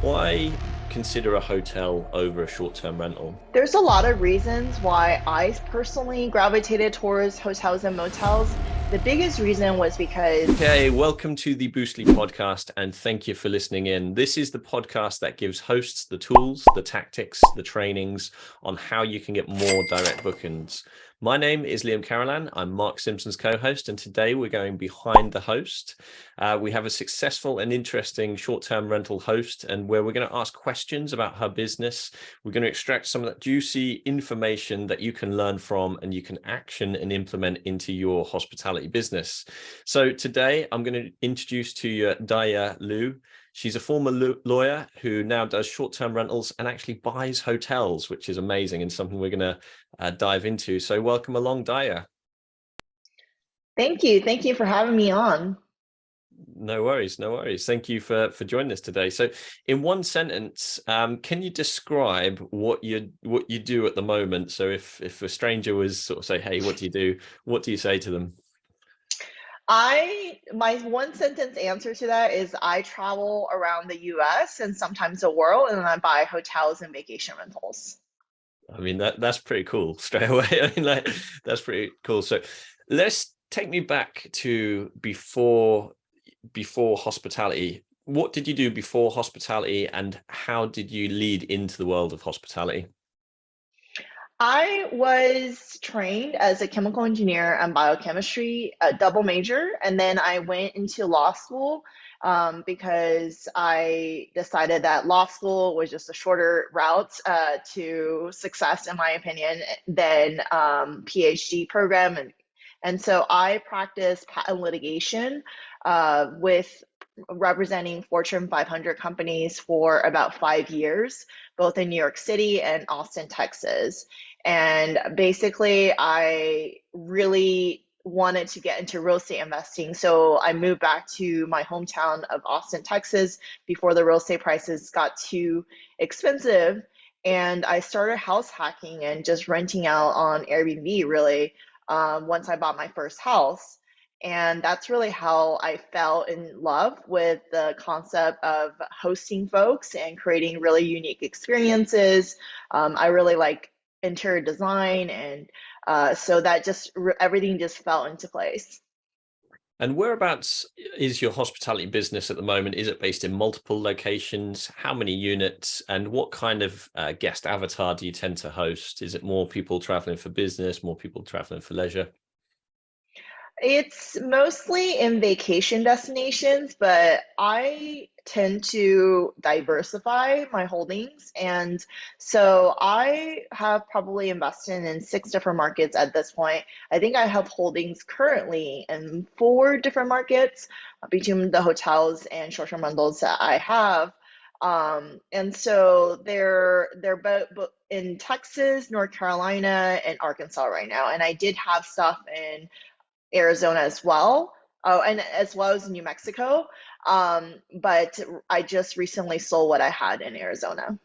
Why consider a hotel over a short-term rental? There's a lot of reasons why I personally gravitated towards hotels and motels. The biggest reason was because Okay, welcome to the Boostly podcast, and thank you for listening in. This is the podcast that gives hosts the tools, the tactics, the trainings on how you can get more direct bookings. My name is Liam Carolan. I'm Mark Simpson's co-host, and today we're going behind the host. We have a successful and interesting short-term rental host, and where we're going to ask questions about her business. We're going to extract some of that juicy information that you can learn from and you can action and implement into your hospitality business. So today I'm going to introduce to you Diya Liu. She's a former lawyer who now does short-term rentals and actually buys hotels, which is amazing and something we're going to dive into. So welcome along, Diya. thank you. Thank you for having me on. No worries, no worries. Thank you for joining us today. So, in one sentence, can you describe what you do at the moment? So, if a stranger was sort of say, "Hey, what do you do?" What do you say to them? My one sentence answer to that is I travel around the US and sometimes the world, and I buy hotels and vacation rentals. I mean, that's pretty cool straight away. I mean, like that's pretty cool. So let's take me back to before hospitality. What did you do before hospitality, and how did you lead into the world of hospitality? I was trained as a chemical engineer and biochemistry, a double major, and then I went into law school because I decided that law school was just a shorter route to success, in my opinion, than PhD program. And so I practiced patent litigation with representing Fortune 500 companies for about 5 years, both in New York City and Austin, Texas. And basically, I really wanted to get into real estate investing. So I moved back to my hometown of Austin, Texas, before the real estate prices got too expensive. And I started house hacking and just renting out on Airbnb, really, once I bought my first house. And that's really how I fell in love with the concept of hosting folks and creating really unique experiences. I really like interior design, and so that just everything just fell into place. And whereabouts is your hospitality business at the moment? Is it based in multiple locations? How many units? And what kind of guest avatar do you tend to host? Is it more people traveling for business, more people traveling for leisure? It's mostly in vacation destinations, but I tend to diversify my holdings. And so I have probably invested in six different markets at this point. I think I have holdings currently in four different markets between the hotels and short-term rentals that I have. And so they're both in Texas, North Carolina, and Arkansas right now. And I did have stuff in Arizona as well. Oh, and as well as New Mexico. But I just recently sold what I had in Arizona.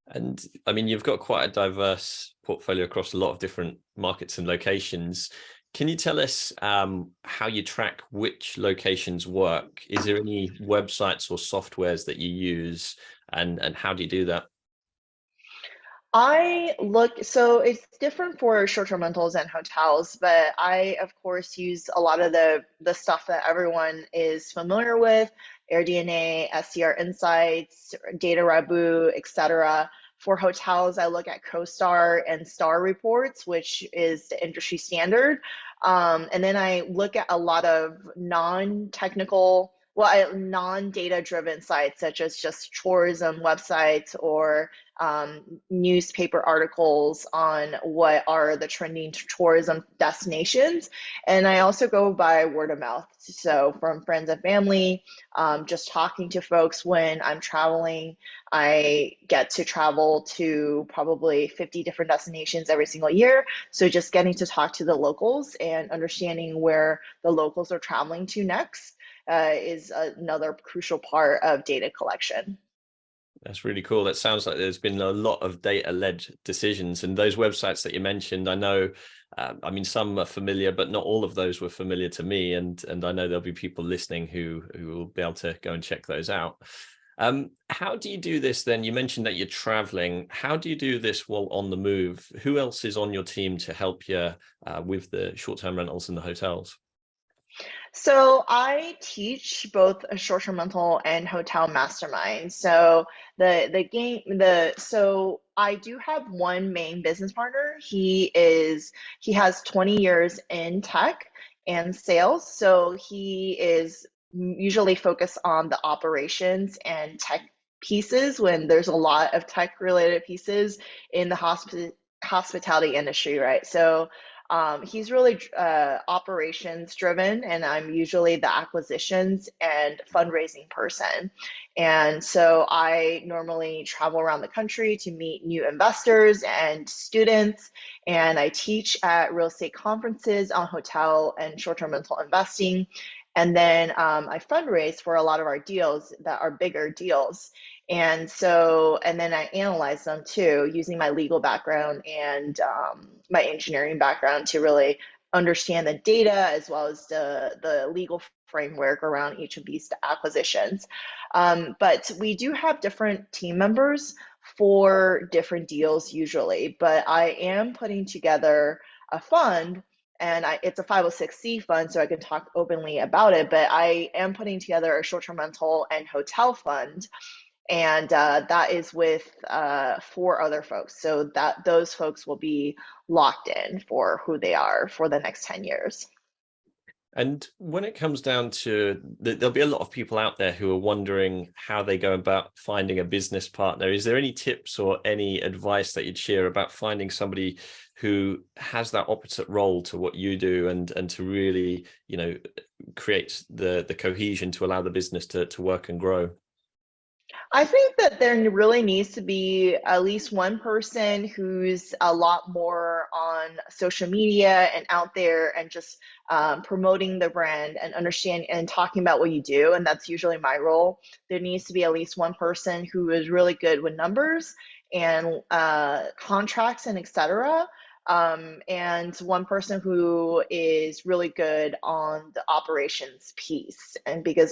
And I mean, you've got quite a diverse portfolio across a lot of different markets and locations. Can you tell us how you track which locations work? Is there any websites or softwares that you use, and how do you do that? So it's different for short-term rentals and hotels, but I, of course, use a lot of the stuff that everyone is familiar with, AirDNA, SCR Insights, Data Rabu, etc. For hotels, I look at CoStar and Star Reports, which is the industry standard. And then I look at a lot of non-data driven sites, such as just tourism websites or newspaper articles on what are the trending tourism destinations. And I also go by word of mouth. So from friends and family, just talking to folks when I'm traveling. I get to travel to probably 50 different destinations every single year. So just getting to talk to the locals and understanding where the locals are traveling to next is another crucial part of data collection. That's really cool. That sounds like there's been a lot of data-led decisions, and those websites that you mentioned, I know. I mean, some are familiar, but not all of those were familiar to me, and I know there'll be people listening who will be able to go and check those out. How do you do this then? You mentioned that you're traveling. How do you do this while on the move? Who else is on your team to help you with the short-term rentals and the hotels? So I teach both a short-term rental and hotel mastermind. So so I do have one main business partner. He has 20 years in tech and sales. So he is usually focused on the operations and tech pieces when there's a lot of tech related pieces in the hospitality industry, right? So he's really operations driven, and I'm usually the acquisitions and fundraising person. And so I normally travel around the country to meet new investors and students, and I teach at real estate conferences on hotel and short term rental investing. And then I fundraise for a lot of our deals that are bigger deals. And then I analyze them too, using my legal background and my engineering background to really understand the data as well as the legal framework around each of these acquisitions. But we do have different team members for different deals usually, but I am putting together a fund, and it's a 506c fund, so I can talk openly about it. But I am putting together a short-term rental and hotel fund, and that is with four other folks. So that those folks will be locked in for who they are for the next 10 years. And when it comes down to, there'll be a lot of people out there who are wondering how they go about finding a business partner. Is there any tips or any advice that you'd share about finding somebody who has that opposite role to what you do, and to really, create the cohesion to allow the business to work and grow? I think that there really needs to be at least one person who's a lot more on social media and out there and just promoting the brand and understand and talking about what you do. And that's usually my role. There needs to be at least one person who is really good with numbers and contracts and etc. And one person who is really good on the operations piece. And because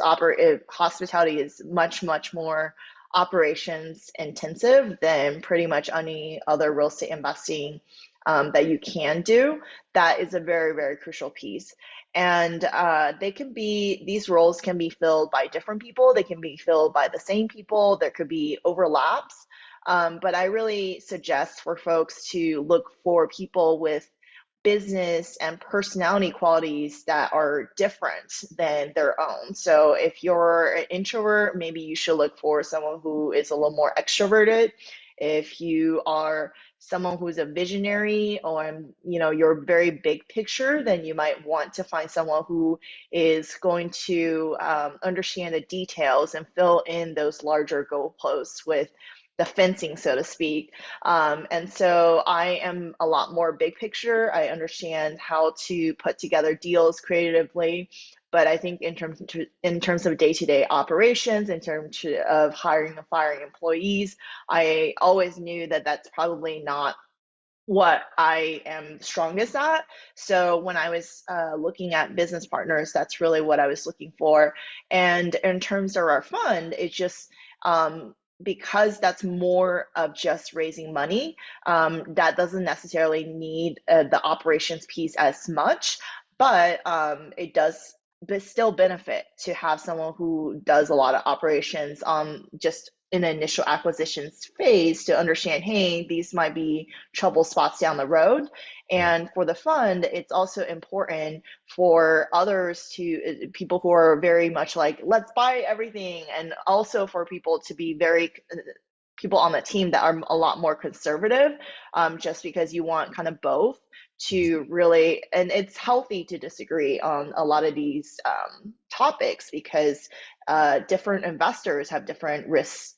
hospitality is much, much more operations intensive than pretty much any other real estate investing that you can do, that is a very, very crucial piece. And these roles can be filled by different people. They can be filled by the same people. There could be overlaps. But I really suggest for folks to look for people with business and personality qualities that are different than their own. So if you're an introvert, maybe you should look for someone who is a little more extroverted. If you are someone who's a visionary, or you're very big picture, then you might want to find someone who is going to understand the details and fill in those larger goalposts with the fencing, so to speak. And so I am a lot more big picture. I understand how to put together deals creatively, but I think in terms of day-to-day operations, in terms of hiring and firing employees, I always knew that that's probably not what I am strongest at. So when I was looking at business partners, that's really what I was looking for. And in terms of our fund, it's just because that's more of just raising money, that doesn't necessarily need the operations piece as much, but it does still benefit to have someone who does a lot of operations just in the initial acquisitions phase to understand, hey, these might be trouble spots down the road. Yeah. And for the fund, it's also important for people who are very much like, let's buy everything. And also for people to be people on the team that are a lot more conservative, just because you want kind of both to really, and it's healthy to disagree on a lot of these topics, because different investors have different risks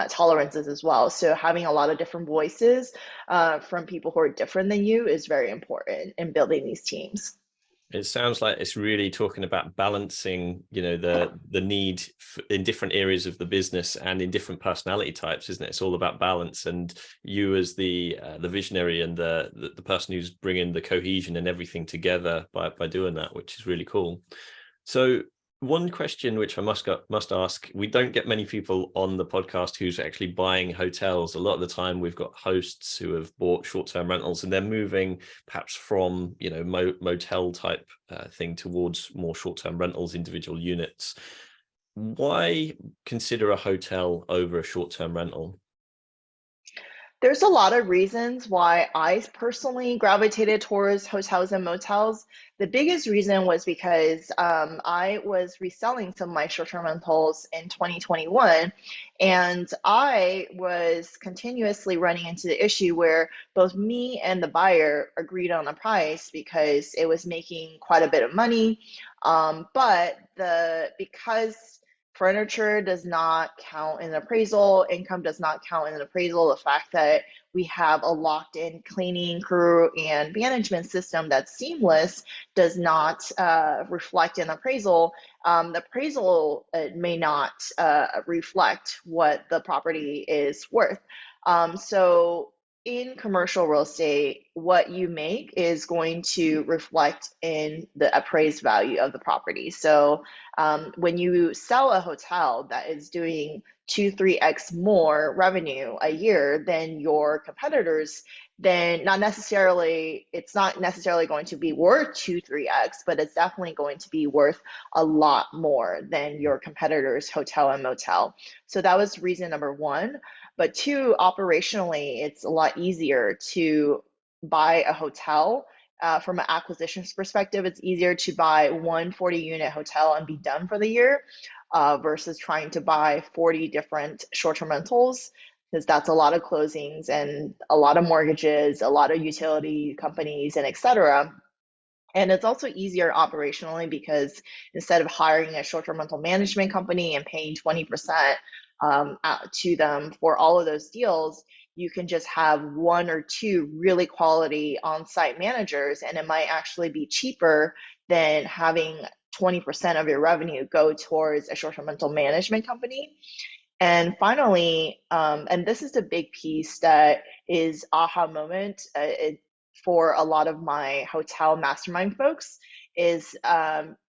tolerances as well. So having a lot of different voices from people who are different than you is very important in building these teams. It sounds like it's really talking about balancing, the need in different areas of the business and in different personality types, isn't it? It's all about balance, and you as the visionary and the person who's bringing the cohesion and everything together by doing that, which is really cool. So One question which I must ask, we don't get many people on the podcast who's actually buying hotels. A lot of the time we've got hosts who have bought short-term rentals and they're moving perhaps from, motel type thing towards more short-term rentals, individual units. Why consider a hotel over a short-term rental? There's a lot of reasons why I personally gravitated towards hotels and motels. The biggest reason was because I was reselling some of my short-term rentals in 2021, and I was continuously running into the issue where both me and the buyer agreed on a price because it was making quite a bit of money. But because furniture does not count in appraisal, income does not count in an appraisal, the fact that we have a locked-in cleaning crew and management system that's seamless does not reflect in appraisal. The appraisal may not reflect what the property is worth. So in commercial real estate, what you make is going to reflect in the appraised value of the property. So when you sell a hotel that is doing 2, 3x more revenue a year than your competitors, then it's not necessarily going to be worth 2, 3x, but it's definitely going to be worth a lot more than your competitors' hotel and motel. So that was reason number one. But two, operationally, it's a lot easier to buy a hotel. From an acquisitions perspective, it's easier to buy one 40-unit hotel and be done for the year versus trying to buy 40 different short-term rentals, because that's a lot of closings and a lot of mortgages, a lot of utility companies, and etc. And it's also easier operationally because instead of hiring a short-term rental management company and paying 20% out to them for all of those deals, you can just have one or two really quality on-site managers, and it might actually be cheaper than having 20% of your revenue go towards a short-term rental management company. And finally, and this is the big piece that is aha moment for a lot of my hotel mastermind folks, is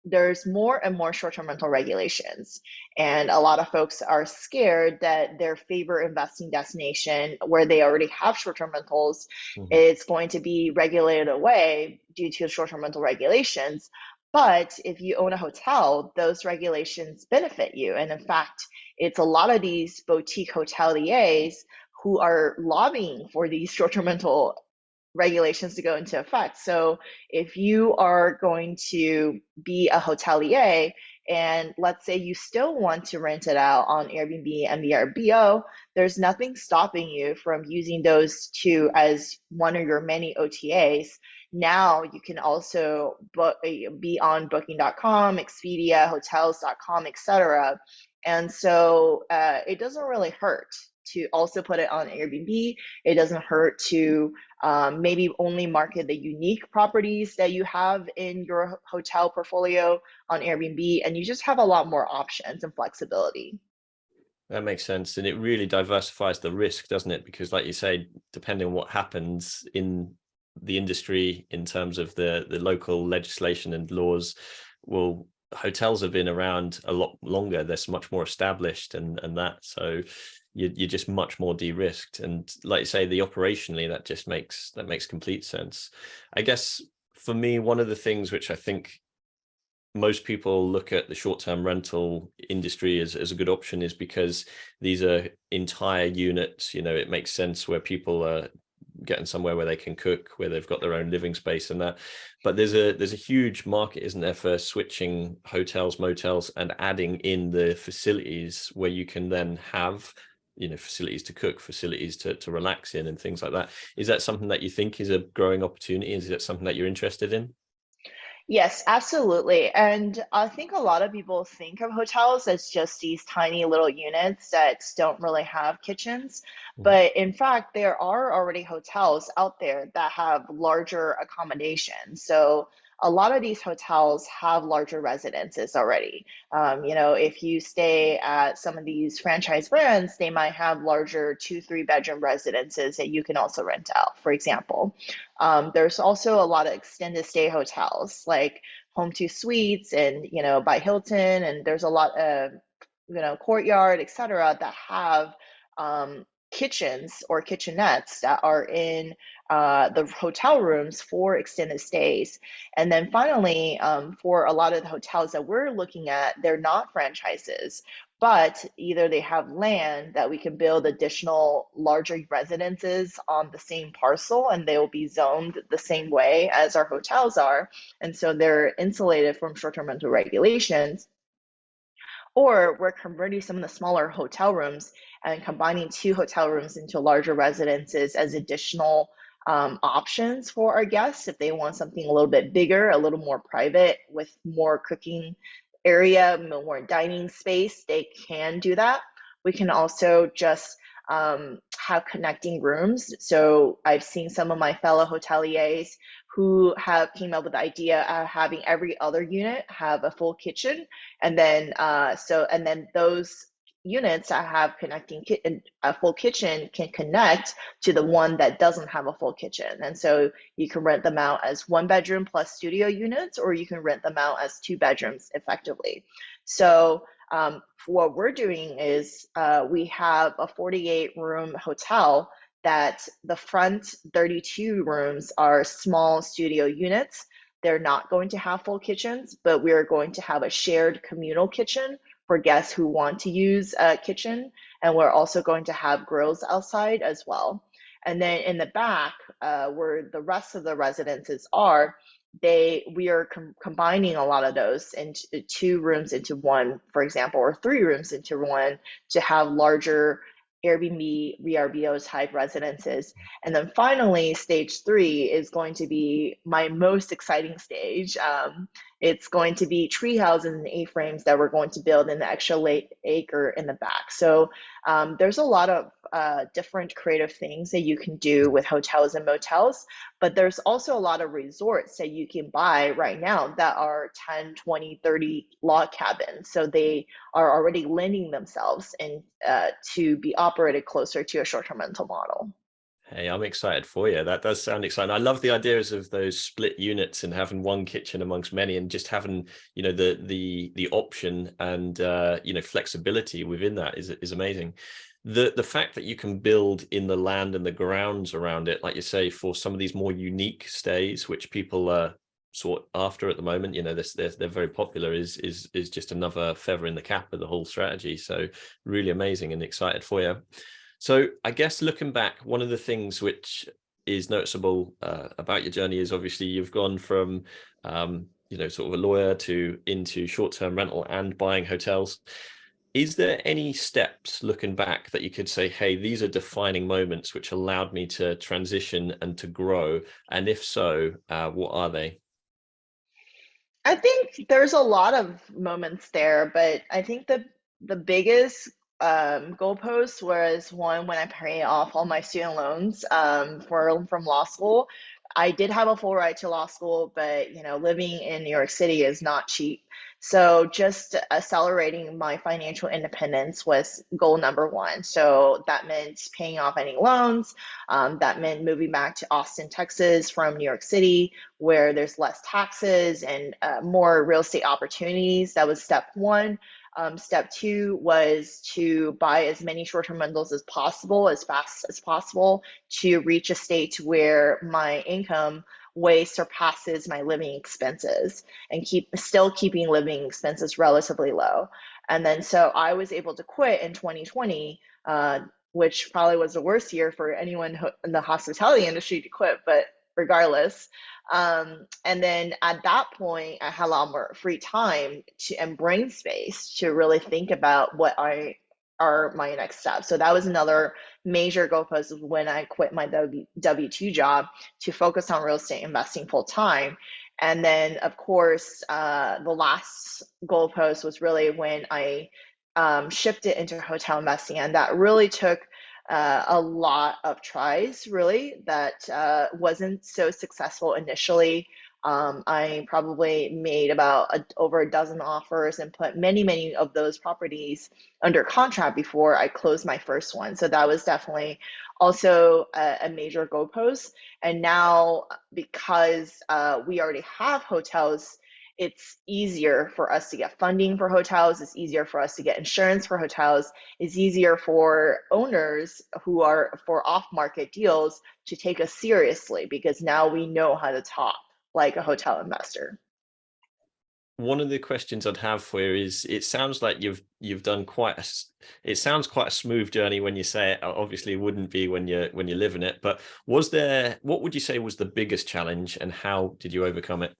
there's more and more short-term rental regulations. And a lot of folks are scared that their favorite investing destination where they already have short-term rentals is going to be regulated away due to short-term rental regulations. But if you own a hotel, those regulations benefit you. And in fact, it's a lot of these boutique hoteliers who are lobbying for these short-term rental regulations to go into effect. So if you are going to be a hotelier and let's say you still want to rent it out on Airbnb and VRBO, there's nothing stopping you from using those two as one of your many OTAs. Now you can also be on booking.com, Expedia, hotels.com, etc. And so it doesn't really hurt to also put it on Airbnb. It doesn't hurt to maybe only market the unique properties that you have in your hotel portfolio on Airbnb, and you just have a lot more options and flexibility. That makes sense. And it really diversifies the risk, doesn't it? Because like you say, depending on what happens in the industry in terms of the local legislation and laws, well, hotels have been around a lot longer. They're so much more established and that. So you're just much more de-risked. And like you say, the operationally, that makes complete sense. I guess for me, one of the things which I think most people look at the short-term rental industry as a good option is because these are entire units. It makes sense where people are getting somewhere where they can cook, where they've got their own living space and that. But there's a huge market, isn't there, for switching hotels, motels, and adding in the facilities where you can then have facilities to cook, facilities to relax in, and things like that. Is that something that you think is a growing opportunity? Is that something that you're interested in? Yes, absolutely. And I think a lot of people think of hotels as just these tiny little units that don't really have kitchens. Mhm. But in fact, there are already hotels out there that have larger accommodations. So a lot of these hotels have larger residences already. If you stay at some of these franchise brands, they might have larger 2, 3 bedroom residences that you can also rent out, for example. There's also a lot of extended stay hotels, like Home2 Suites and, by Hilton, and there's a lot of, Courtyard, etc., that have kitchens or kitchenettes that are in the hotel rooms for extended stays. And then finally, for a lot of the hotels that we're looking at, they're not franchises, but either they have land that we can build additional larger residences on the same parcel, and they will be zoned the same way as our hotels are. And so they're insulated from short-term rental regulations, or we're converting some of the smaller hotel rooms and combining two hotel rooms into larger residences as additional options for our guests if they want something a little bit bigger, a little more private with more cooking area, more dining space. They can do that. We can also just have connecting rooms. So I've seen some of my fellow hoteliers who have came up with the idea of having every other unit have a full kitchen, and then those units that have a full kitchen can connect to the one that doesn't have a full kitchen. And so you can rent them out as 1 bedroom plus studio units, or you can rent them out as 2 bedrooms effectively. So what we're doing is we have a 48-room hotel that the front 32 rooms are small studio units. They're not going to have full kitchens, but we are going to have a shared communal kitchen for guests who want to use a kitchen. And we're also going to have grills outside as well. And then in the back, where the rest of the residences are, we are combining a lot of those into 2 rooms into one, for example, or 3 rooms into one, to have larger Airbnb, VRBO type residences. And then finally, stage 3 is going to be my most exciting stage. It's going to be tree houses and A-frames that we're going to build in the extra acre in the back. So there's a lot of different creative things that you can do with hotels and motels, but there's also a lot of resorts that you can buy right now that are 10, 20, 30 log cabins. So they are already lending themselves and to be operated closer to a short-term rental model. Hey, I'm excited for you. That does sound exciting. I love the ideas of those split units and having one kitchen amongst many, and just having, the option and flexibility within that is amazing. The fact that you can build in the land and the grounds around it, like you say, for some of these more unique stays, which people are sought after at the moment, they're very popular, is just another feather in the cap of the whole strategy. So really amazing and excited for you. So I guess looking back, one of the things which is noticeable about your journey is obviously you've gone from, sort of a lawyer to into short-term rental and buying hotels. Is there any steps looking back that you could say, hey, these are defining moments which allowed me to transition and to grow? And if so, what are they? I think there's a lot of moments there, but I think the biggest goalpost was one when I paid off all my student loans from law school. I did have a full ride to law school, but living in New York City is not cheap. So just accelerating my financial independence was goal number one. So that meant paying off any loans. That meant moving back to Austin, Texas from New York City, where there's less taxes and more real estate opportunities. That was step one. Step two was to buy as many short-term rentals as possible, as fast as possible, to reach a state where my income way surpasses my living expenses, and still keeping living expenses relatively low. And then so I was able to quit in 2020, which probably was the worst year for anyone in the hospitality industry to quit, but regardless. And then at that point, I had a lot more free time and brain space to really think about what are my next steps. So that was another major goalpost of when I quit my W-2 job to focus on real estate investing full time. And then, of course, the last goalpost was really when I shifted into hotel investing, and that really took a lot of tries, really, that wasn't so successful initially. I probably made about over a dozen offers and put many of those properties under contract before I closed my first one. So that was definitely also a major goalpost. And now, because we already have hotels it's easier for us to get funding for hotels. It's easier for us to get insurance for hotels. It's easier for owners who are for off-market deals to take us seriously because now we know how to talk like a hotel investor. One of the questions I'd have for you is, it sounds like you've done it sounds quite a smooth journey when you say it. Obviously it wouldn't be when you're living it, but what would you say was the biggest challenge, and how did you overcome it?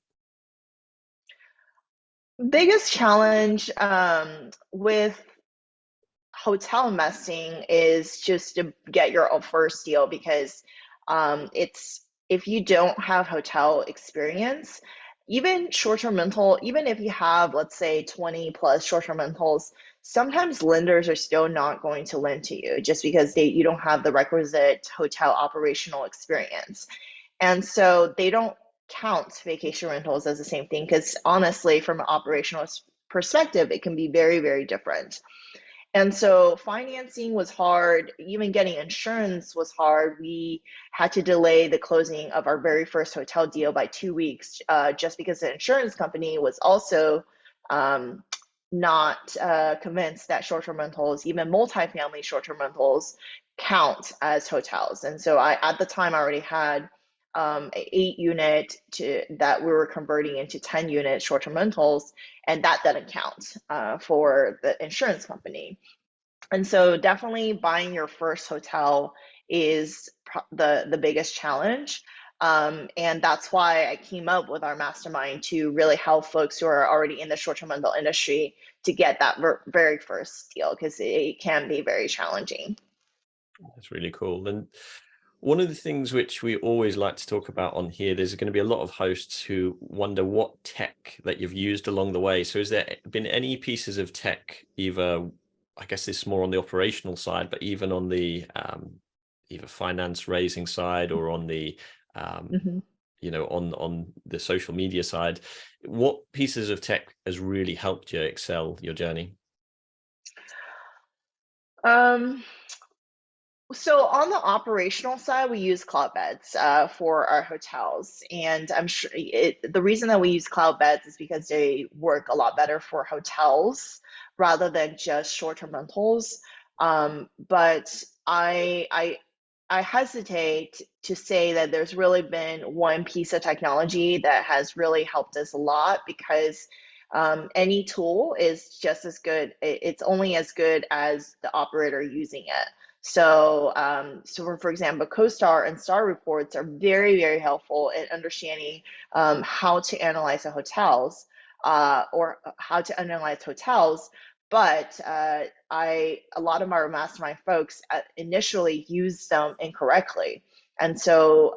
Biggest challenge with hotel investing is just to get your first deal because it's if you don't have hotel experience, even short-term rental, even if you have, let's say, 20 plus short-term rentals, sometimes lenders are still not going to lend to you just because you don't have the requisite hotel operational experience. And so they don't count vacation rentals as the same thing because honestly, from an operational perspective, it can be very, very different. And so financing was hard. Even getting insurance was hard. We had to delay the closing of our very first hotel deal by 2 weeks just because the insurance company was also um, not convinced that short-term rentals, even multifamily short-term rentals, count as hotels. And so at the time, I already had an 8 unit that we were converting into 10 unit short-term rentals, and that didn't count for the insurance company. And so definitely buying your first hotel is the biggest challenge. And that's why I came up with our mastermind to really help folks who are already in the short-term rental industry to get that very first deal because it can be very challenging. That's really cool. And one of the things which we always like to talk about on here, there's going to be a lot of hosts who wonder what tech that you've used along the way. So has there been any pieces of tech, either, I guess this is more on the operational side, but even on the either finance raising side or on the um, Mhm. on the social media side, what pieces of tech has really helped you excel your journey? Um, So on the operational side, we use cloud beds for our hotels, and I'm sure the reason that we use cloud beds is because they work a lot better for hotels rather than just short-term rentals. But I hesitate to say that there's really been one piece of technology that has really helped us a lot because any tool is just as good. It's only as good as the operator using it. So for example, CoStar and Star reports are very, very helpful in understanding how to analyze the hotels or how to analyze hotels. But a lot of our mastermind folks initially used them incorrectly, and so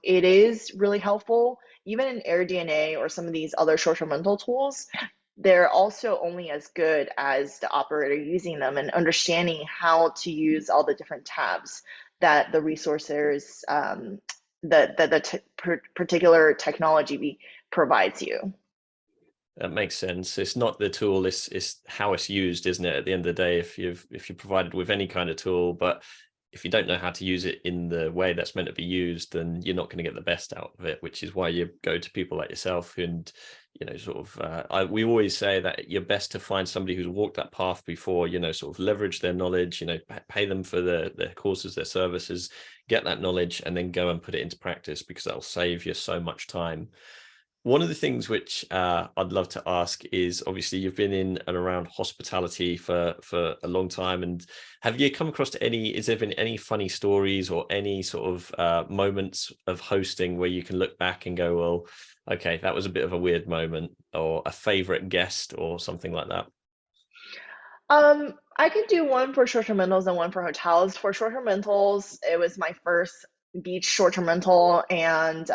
it is really helpful. Even in AirDNA or some of these other short-term rental tools, they're also only as good as the operator using them and understanding how to use all the different tabs that the resources, particular technology provides you. That makes sense. It's not the tool, it's how it's used, isn't it? At the end of the day, if you're provided with any kind of tool, but if you don't know how to use it in the way that's meant to be used, then you're not going to get the best out of it, which is why you go to people like yourself and, we always say that you're best to find somebody who's walked that path before, sort of leverage their knowledge, pay them for their courses, their services, get that knowledge, and then go and put it into practice, because that'll save you so much time. One of the things which I'd love to ask is, obviously you've been in and around hospitality for a long time, and have you come across has there been any funny stories or any sort of moments of hosting where you can look back and go, well, okay, that was a bit of a weird moment, or a favorite guest or something like that? I could do one for short-term rentals and one for hotels. For short-term rentals, it was my first beach short-term rental, and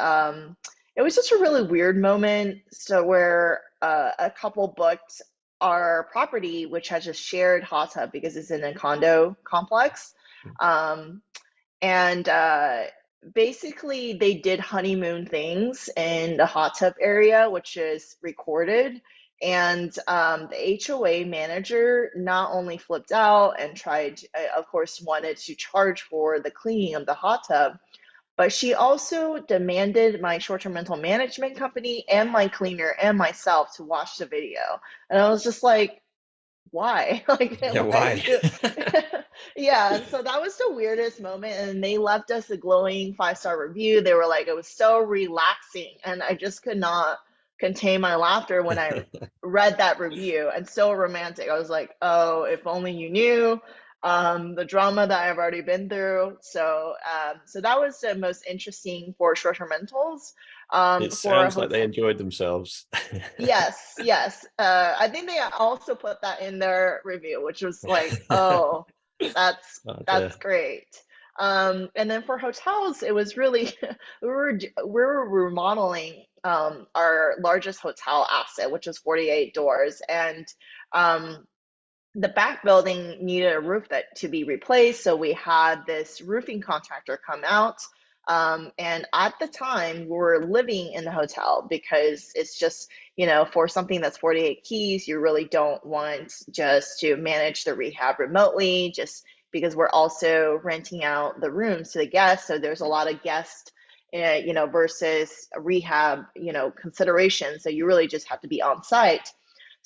it was just a really weird moment. So where a couple booked our property, which has a shared hot tub because it's in a condo complex, um, and basically they did honeymoon things in the hot tub area, which is recorded. And the HOA manager not only flipped out and tried, of course, wanted to charge for the cleaning of the hot tub, but she also demanded my short-term rental management company and my cleaner and myself to watch the video. And I was just like, why? Like, Yeah, why? why? Yeah, and so that was the weirdest moment. And they left us a glowing 5-star review. They were like, it was so relaxing. And I just could not contain my laughter when I read that review, and so romantic. I was like, oh, if only you knew the drama that I've already been through. So that was the most interesting for short-term rentals. It For a sounds like they hotel. enjoyed themselves. Yes, yes. I think they also put that in their review, which was like, oh, that's Oh that's dear. great. And then for hotels, it was really we were remodeling our largest hotel asset, which is 48 doors, and um, the back building needed a roof that to be replaced, so we had this roofing contractor come out. And at the time, we were living in the hotel because it's just, for something that's 48 keys, you really don't want just to manage the rehab remotely, just because we're also renting out the rooms to the guests. So there's a lot of guest, versus rehab, considerations. So you really just have to be on site.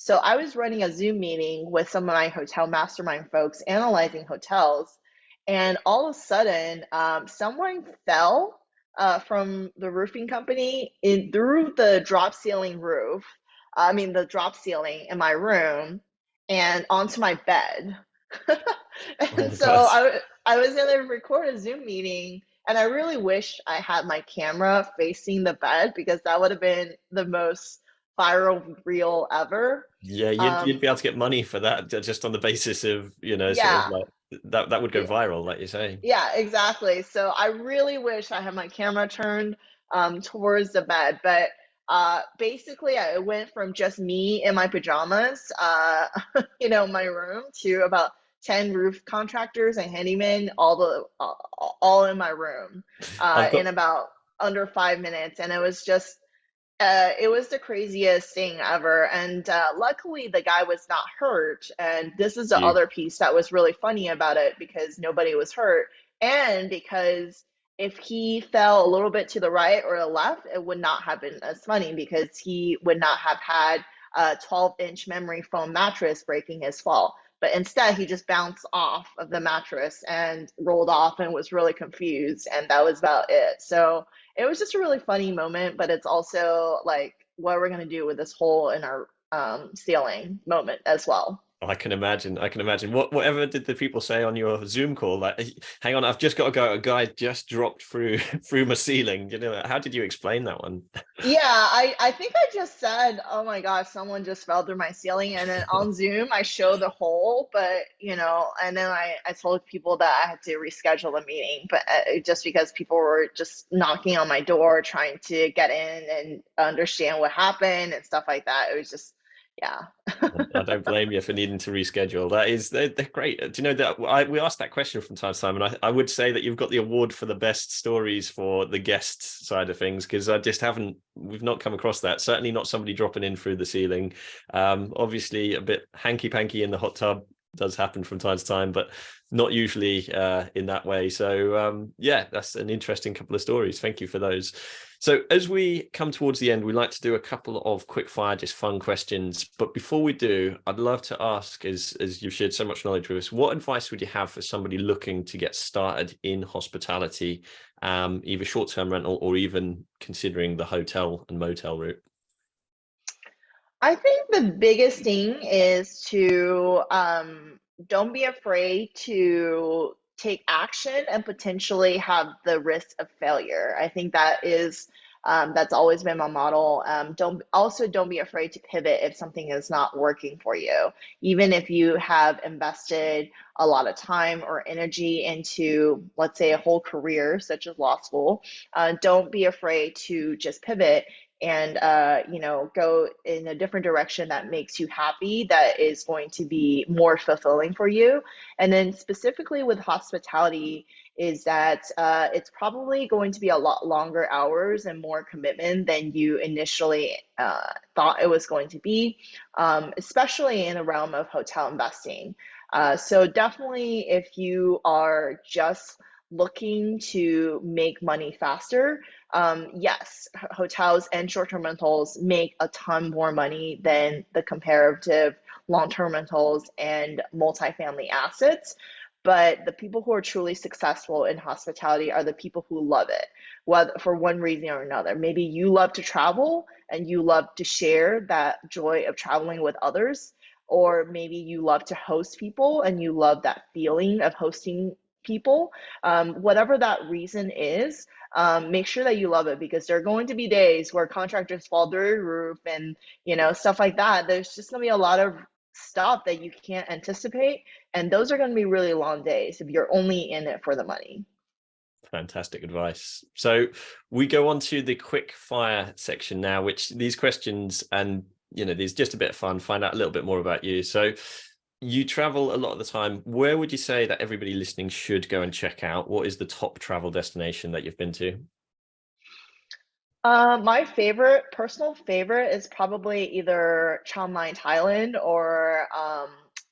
So I was running a Zoom meeting with some of my hotel mastermind folks analyzing hotels, and all of a sudden, someone fell from the roofing company in through the drop ceiling roof. I mean, the drop ceiling in my room and onto my bed. Oh And my so God. I was going to record a Zoom meeting, and I really wish I had my camera facing the bed because that would have been the most viral reel ever. Yeah, you'd Um, be able to get money for that just on the basis of, sort of yeah, like that would go viral, like you're saying. yeah, exactly. So I really wish I had my camera turned towards the bed, but basically I went from just me in my pajamas, my room, to about 10 roof contractors and handymen, all in my room, I've got in about under 5 minutes, and it was the craziest thing ever. And luckily, the guy was not hurt. And this is the you. other piece that was really funny about it, because nobody was hurt. And because if he fell a little bit to the right or the left, it would not have been as funny because he would not have had a 12-inch memory foam mattress breaking his fall. But instead, he just bounced off of the mattress and rolled off and was really confused. And that was about it. So it was just a really funny moment, but it's also like what we're gonna do with this hole in our ceiling moment as well. I can imagine. I can imagine. Whatever did the people say on your Zoom call? Like, hang on, I've just got to go. A guy just dropped through through my ceiling. How did you explain that one? Yeah, I think I just said, oh my gosh, someone just fell through my ceiling. And then on Zoom, I show the hole, but and then I told people that I had to reschedule the meeting, but just because people were just knocking on my door trying to get in and understand what happened and stuff like that. It was just, yeah. I don't blame you for needing to reschedule. They're great. Do you know that we asked that question from time to time, and I would say that you've got the award for the best stories for the guest side of things, because we've not come across that. Certainly not somebody dropping in through the ceiling. Obviously a bit hanky panky in the hot tub does happen from time to time, but not usually in that way. So yeah, that's an interesting couple of stories. Thank you for those. So as we come towards the end, we like to do a couple of quick fire, just fun questions. But before we do, I'd love to ask, as you've shared so much knowledge with us, what advice would you have for somebody looking to get started in hospitality, either short-term rental or even considering the hotel and motel route? I think the biggest thing is to don't be afraid to take action and potentially have the risk of failure. I think that's always been my model. Don't be afraid to pivot if something is not working for you, even if you have invested a lot of time or energy into, let's say, a whole career such as law school. Don't be afraid to just pivot and go in a different direction that makes you happy, that is going to be more fulfilling for you. And then specifically with hospitality, is that it's probably going to be a lot longer hours and more commitment than you initially thought it was going to be, especially in the realm of hotel investing. So definitely, if you are just looking to make money faster, yes, hotels and short-term rentals make a ton more money than the comparative long-term rentals and multifamily assets. But the people who are truly successful in hospitality are the people who love it, whether for one reason or another. Maybe you love to travel and you love to share that joy of traveling with others, or maybe you love to host people and you love that feeling of hosting people. Whatever that reason is, make sure that you love it, because there are going to be days where contractors fall through your roof and stuff like that. There's just going to be a lot of stuff that you can't anticipate, and those are going to be really long days if you're only in it for the money. Fantastic advice. So we go on to the quick fire section now, which these questions, and these just a bit of fun, find out a little bit more about you. So you travel a lot of the time. Where would you say that everybody listening should go and check out? What is the top travel destination that you've been to? My personal favorite is probably either Chiang Mai, Thailand, or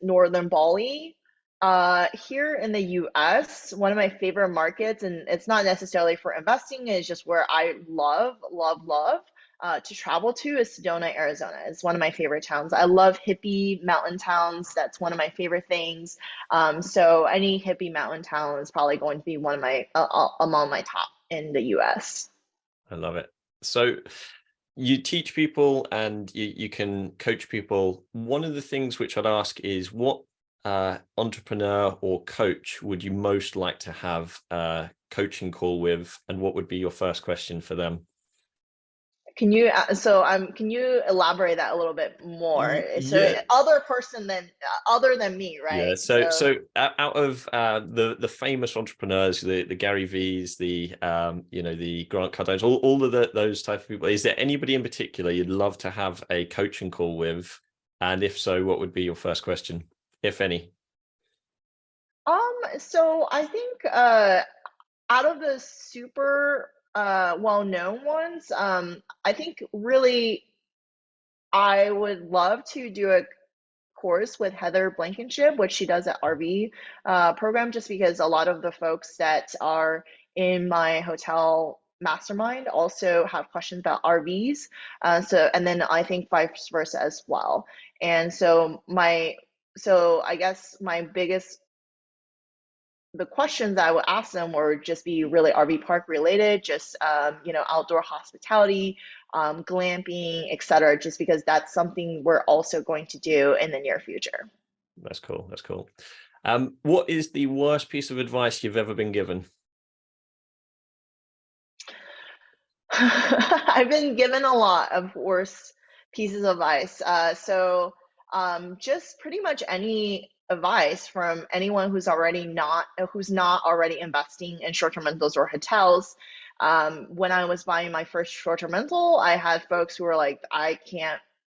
northern Bali. Here in the US, one of my favorite markets, and it's not necessarily for investing, it's just where I love, love, love to travel to, is Sedona, Arizona. It's one of my favorite towns. I love hippie mountain towns. That's one of my favorite things. So any hippie mountain town is probably going to be one of my among my top in the US. I love it. So you teach people and you can coach people. One of the things which I'd ask is, what entrepreneur or coach would you most like to have a coaching call with, and what would be your first question for them? Can you elaborate that a little bit more? So Yeah. other than me, Yeah, right? so out of the famous entrepreneurs, the Gary V's, the the Grant Cardones, all of those type of people, is there anybody in particular you'd love to have a coaching call with? And if so, what would be your first question, if any? So I think out of the super well-known ones, I think really I would love to do a course with Heather Blankenship, which she does at RV program, just because a lot of the folks that are in my hotel mastermind also have questions about RVs. And then I think vice versa as well. And so I guess the questions that I would ask them would just be really RV park related, just outdoor hospitality, glamping, etc. Just because that's something we're also going to do in the near future. That's cool. That's cool. What is the worst piece of advice you've ever been given? I've been given a lot of worse pieces of advice. Just pretty much any advice from anyone who's not already investing in short-term rentals or hotels. When I was buying my first short-term rental, I had folks who were like, I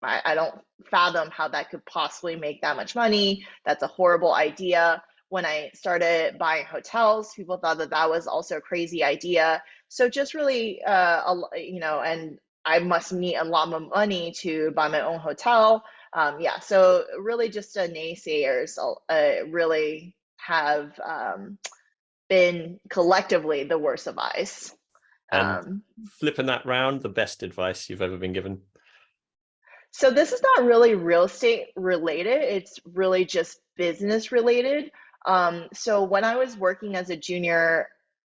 don't fathom how that could possibly make that much money. That's a horrible idea. When I started buying hotels, people thought that that was also a crazy idea. So just really, and I must need a lot of money to buy my own hotel. Yeah, so really just naysayers really have been collectively the worst advice. And flipping that round, the best advice you've ever been given? So this is not really real estate related. It's really just business related. So when I was working as a junior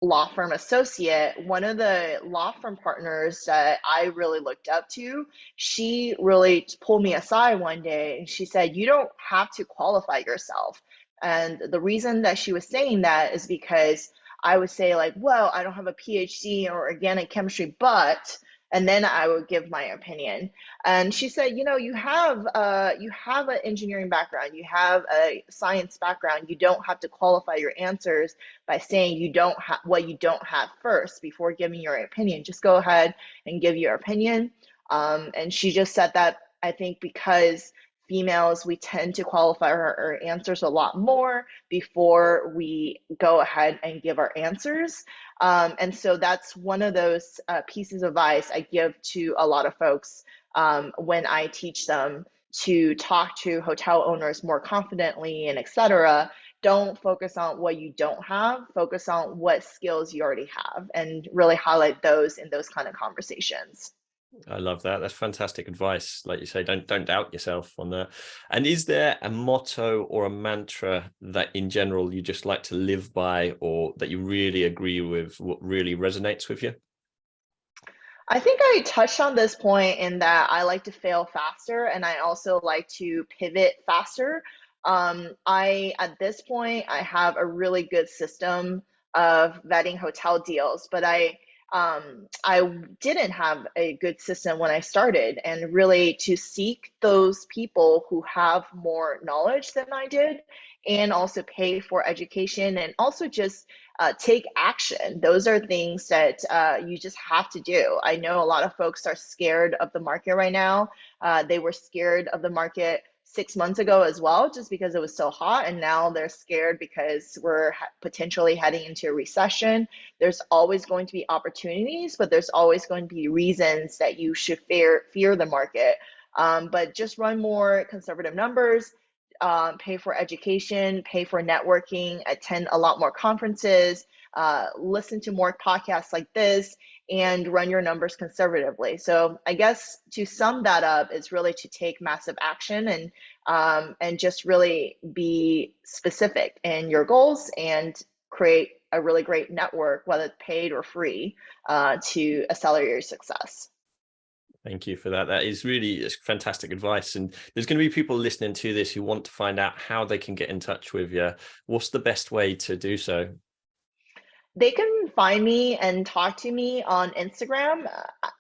law firm associate, one of the law firm partners that I really looked up to, she really pulled me aside one day and she said, "You don't have to qualify yourself." And the reason that she was saying that is because I would say like, "Well, I don't have a PhD or organic chemistry, but," and then I would give my opinion. And she said, you have an engineering background, you have a science background. You don't have to qualify your answers by saying you don't have what you don't have first before giving your opinion. Just go ahead and give your opinion. And she just said that I think because females, we tend to qualify our answers a lot more before we go ahead and give our answers. And so that's one of those pieces of advice I give to a lot of folks when I teach them to talk to hotel owners more confidently and et cetera, don't focus on what you don't have, focus on what skills you already have, and really highlight those in those kind of conversations. I love that. That's fantastic advice. Like you say, don't doubt yourself on that. And is there a motto or a mantra that in general you just like to live by, or that you really agree with, what really resonates with you? I think I touched on this point in that I like to fail faster and I also like to pivot faster. At this point, I have a really good system of vetting hotel deals, but I didn't have a good system when I started, and really to seek those people who have more knowledge than I did, and also pay for education, and also just take action. Those are things that you just have to do. I know a lot of folks are scared of the market right now. They were scared of the market 6 months ago as well, just because it was so hot. And now they're scared because we're potentially heading into a recession. There's always going to be opportunities, but there's always going to be reasons that you should fear the market. But just run more conservative numbers, pay for education, pay for networking, attend a lot more conferences, listen to more podcasts like this, and run your numbers conservatively. So I guess to sum that up, it's really to take massive action and just really be specific in your goals and create a really great network, whether it's paid or free, to accelerate your success. Thank you for that. That is really fantastic advice. And there's going to be people listening to this who want to find out how they can get in touch with you. What's the best way to do so? They can find me and talk to me on Instagram.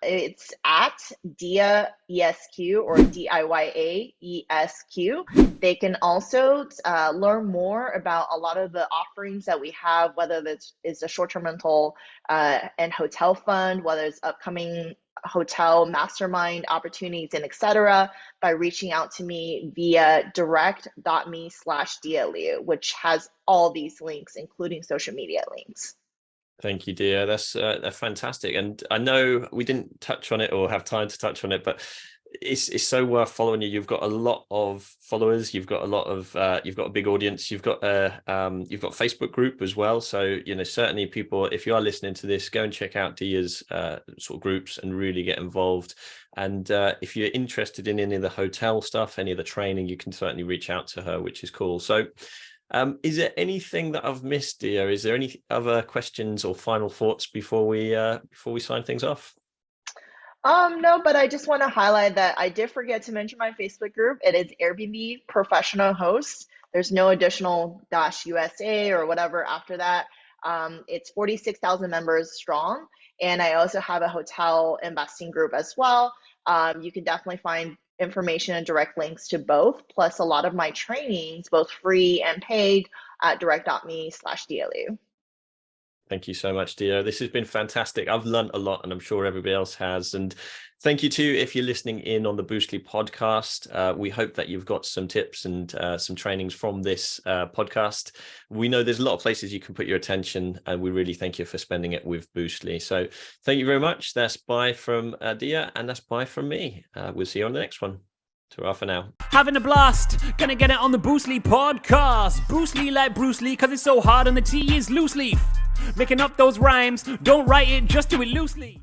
It's at Diya ESQ, or DIYA ESQ. They can also learn more about a lot of the offerings that we have, whether it's a short-term rental and hotel fund, whether it's upcoming hotel mastermind opportunities, and etc., by reaching out to me via direct.me/Diya Liu, which has all these links, including social media links. Thank you, dear. That's fantastic. And I know we didn't touch on it or have time to touch on it, but it's so worth following you. You've got a lot of followers. You've got a lot of you've got a big audience. You've got Facebook group as well. So certainly people, if you are listening to this, go and check out Diya's sort of groups and really get involved. And if you're interested in any of the hotel stuff, any of the training, you can certainly reach out to her, which is cool. So. Is there anything that I've missed, Diya? Is there any other questions or final thoughts before we sign things off? No, but I just want to highlight that I did forget to mention my Facebook group. It is Airbnb Professional Hosts. There's no additional -USA or whatever after that. It's 46,000 members strong. And I also have a hotel investing group as well. You can definitely find information and direct links to both, plus a lot of my trainings, both free and paid, at direct.me/Diya Liu. Thank you so much, Diya. This has been fantastic. I've learned a lot, and I'm sure everybody else has. And thank you too, if you're listening in on the Boostly podcast. We hope that you've got some tips and some trainings from this podcast. We know there's a lot of places you can put your attention, and we really thank you for spending it with Boostly. So thank you very much. That's bye from Diya, and that's bye from me. We'll see you on the next one. Ta-ra for now. Having a blast, gonna get it on the Boostly podcast. Boostly like Bruce Lee, cause it's so hard and the T is loose leaf. Making up those rhymes, don't write it, just do it loosely.